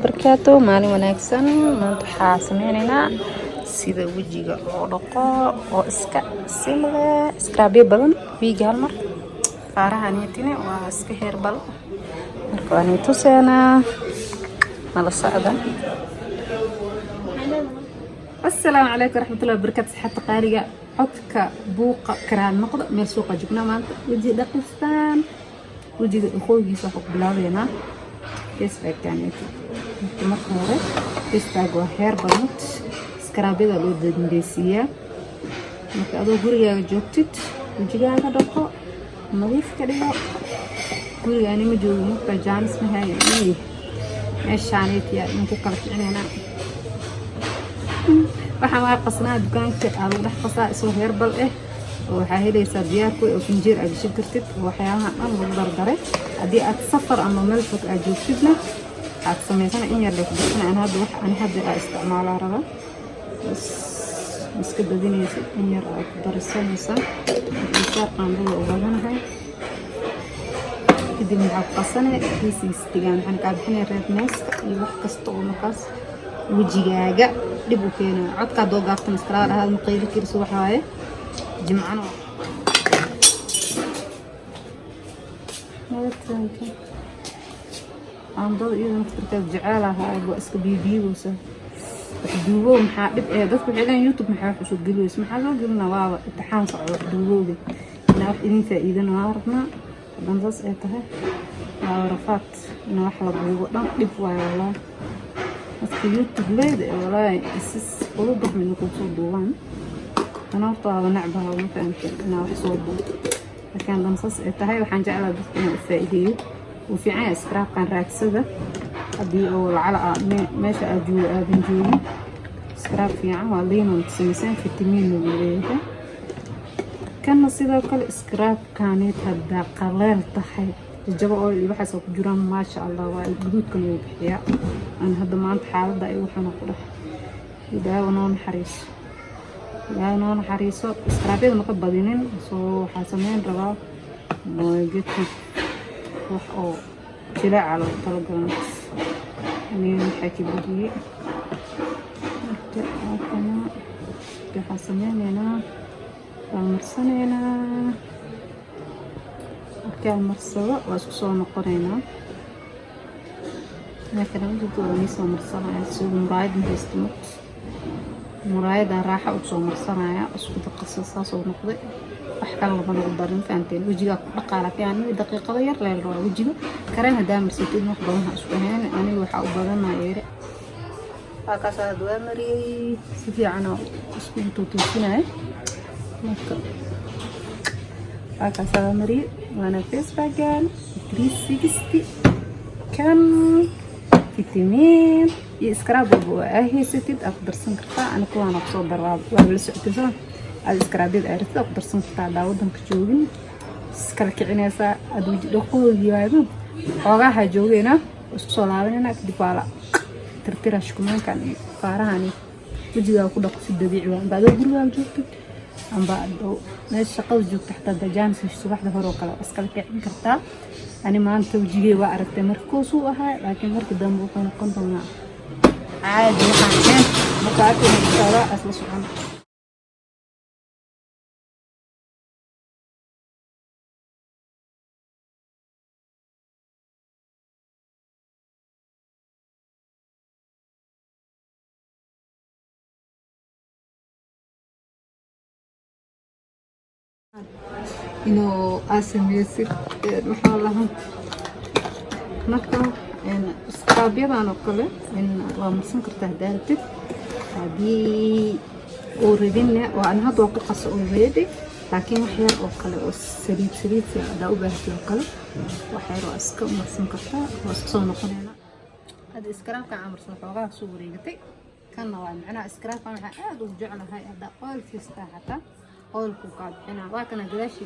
barkaatu maalin wanaagsan maanta waxaa sameynaynaa sida wajiga oo dhaqo oo iska simle scrubyo badan wiiga hal mar faarahanitine waa iska herbal marka waan tuseynaa nala socda. Assalaamu calaykum waraxmatullaahi wabarakaatu. saxaabta qaaliga codka buuqa karaan noqdo meel suuqa joognaa maanta waji dhaqistaan wajiga dhaqoogiisa waxaa ku bilaabeynaa Facebook kaneti marka hore Facebook waa herbal scrubyada loo dambaysiiyaa marka adoo gurigaaga joogtid wajigaaga dhaqo nadiif ka dhigo gurigaani ma joogo marka jaanis ma hayo meeshaanetiya ku kala ficinaynaa waxaan waa qasnaa dukaanka aad ugu dhex qasaa isoo herbal oo waxaa helaysaa diyaarku oo finjeer aad gashan kartid waxyaabaha dhan lagu dardaray haddii aad safar ama meel fog aad joogtidna aad samaysana in yar leh dadna aan hadda isticmaalaa raba iska badinaysa in yar aad ku darsanaysa inta qaandada u badanahay kadib waxaa ku qasanay kiisistigaan waxaan kaa bixinay reer neeska iyo wax kasta oo markaas wajigaaga dib u keenaa codka doo gaabtan iskala dhahaad ma qayli kirso waxa waaye jimcana andada iyo naftirka jecelaha waa iska biibiyowsa duubo maxaa dib dadku waxay leeyihiin YouTube maxaa wax soo galiyay maxaa loo gelinaa waa imtixaan socdo duubowga inaa wax idin faa'iidana waa rabnaa dandaas ay tahay waa rafaad in wax la duubo dhan dib waayo walaa dadka YouTube leeyahay walaa is ugu baxmin ku soo duubaan أنا أرتضى نعبها ومفهمتين أنا وحصوبه لكن دمصص التهاي وحنجعلها بثقين الفائدين وفي عين سكراب كان راكسده أدي أو العلقة ماشي أجو أبنجوني سكراب في عين والليمة متسمسين في التمين وبليه كان نصيبه كل سكراب كانت هدا قليل طحي الجبل اللي بحثوا بجرام ما شاء الله والجدود كانوا بحياء أنا هذا ما عند حالة دا وحنا قرح إذا ونون حريص yaa noo naxariiso scrubyada ma ka badinin soo waxaa sameyn rabaa geedka wax oo jilaaca loogu talagalay aniga waxaa ka badiyey waxaa sameynaynaa waa marsanaynaa markaa marsado waa isku soo noqonaynaa markana inta waa soo marsanaya soo muraayad mahaystamad muraayada raaxa u soo marsanaya isku daqasaas oo noqday wax kale lama lagu darin faanteen wajiga ku dhaqaala fiican daqiiqado yar la rabo wajiga kareen hadaa marsatid wax badan isku heen aniga waxa u badanaayay akaas aad waa mariyay si fiican oo isku tuutusinay marka akaas aad mariyay wana Facebook 360 kan فيتامين يسكراب هي ستيد أقدر سنكرتا أنا كلنا نقصد دراب ولا سعتزان السكرابيد عرفت أقدر سنكرتا داودن كجوجين سكرك عناسة أدوج دخول يوم أوجاها جوجينا وصلابنا كدفالا ترتيرش كمان كان فارهاني وجدا كده قصد بيعوا بعد أقول جوجت أم بعد ناس شقل جوج تحت الدجان في الصباح ده فروق لا سكرك عنكرتا أنا ما أنت وجيجي وعرفت مركوس وها لكن مركز دم وكان قنطنا عادي حاجة مقاطع الشراء أصل سبحان إنه أسمع يصير محاولهم نكتب إن سكرابيض أنا كله إن وامسن كرته دارتك هذه أوردينه وأنا هذا وقت قص أوريدي لكن وحير أكله والسريد ده وبهت أكله وحير أسك ومسن كرته وأسكسون قلنا هذا سكراب كان عمر صفوقة سوري قتي كان نوع معنا سكراب كان عاد وجعنا هاي هذا أول في استاحته أول كوكاد أنا واكنا قداشي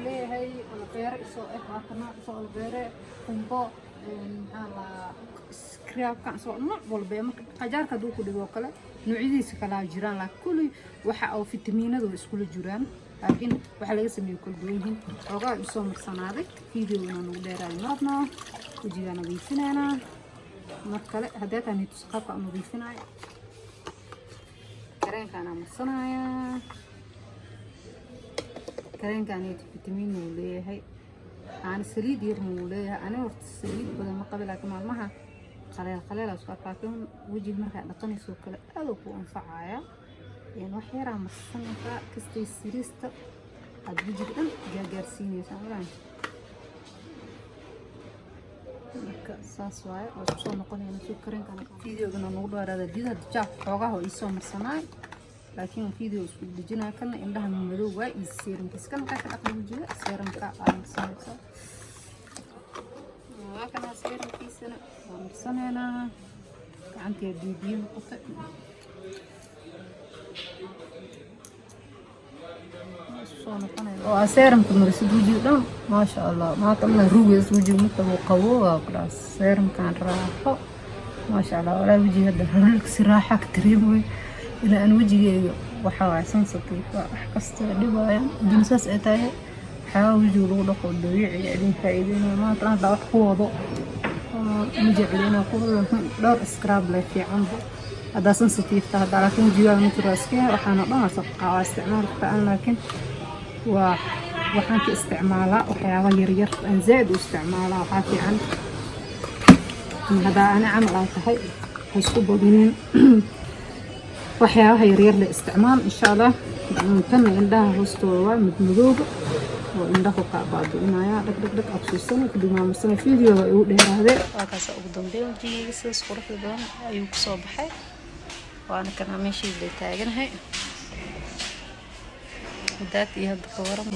ليه هاي أنا غير سوء واكنا سوء غير كمبو على سكراب كان سوء نوع والبيم قجار كدو كده وكله نوعيدي سكلا جيران لا كل waxa oo fitamiinadu isku jiraan laakiin waxa laga sameeyo kul duwan ogaa soo marsanaaday fiidiyowna nagu dheeraay marna wajiga nadiifinayna مركله هديت اني تسقط نظيفناي كرين كان مصنايا كرين كان فيتامين وليه أنا سليد يرموليه أنا ورت السليد بدل ما قبل لكن معلمها قليل أسكر لكن وجه مرة نقني سوق لا ألوك وأنفعايا يعني وحيرة مصنفة كستي السيريست أدري جدا جارسيني سامران ساسواي وشو نقول أنا سكرين كان فيديو كنا نقول هذا جديد هتجاه حوجه هو يسوى مرسناي لكن فيديو بيجينا كنا عندها من مدوة يصيرم بس كان كاش أقل وجهه سيرم كأن سنة وكنا سيرم في سنة مرسنا أنا عندي فيديو قطع وسيرم كنا رسد وجهه ما شاء الله ما طلنا رويس وجهه متى قوة خلاص سيرم كان راحة ما شاء الله ولا وجهي هذا هلك سراحة كتريم إلى أن وجهي وحوا سنسكي فحكست دبايا جنساس أتاي حاول وجهه لو دخل دويعي يعني فايدين ما طلع ضغط قوة نجي علينا قوة دور إسكراب لا في عنده هذا سنسيتيف تهدى لكن وجهي متراسكيها وحنا ما صفقة واستعمال فأنا لكن وحان في استعمالها وحياها يرير أن زاد واستعمالها وحافي عنه هذا أنا عمل هاي هيسكبوا بينين وحياها يرير للاستعمال إن شاء الله كان عندها هستوى مدمجوج وعنده قابض إنها دك أبسطنا كل ما مسنا فيديو يقول هذا وكذا أقدم بيه وجي سيس خرف دون أيوك صباحي وأنا كنا ماشي اللي تاجن هاي ذات يهد قوارم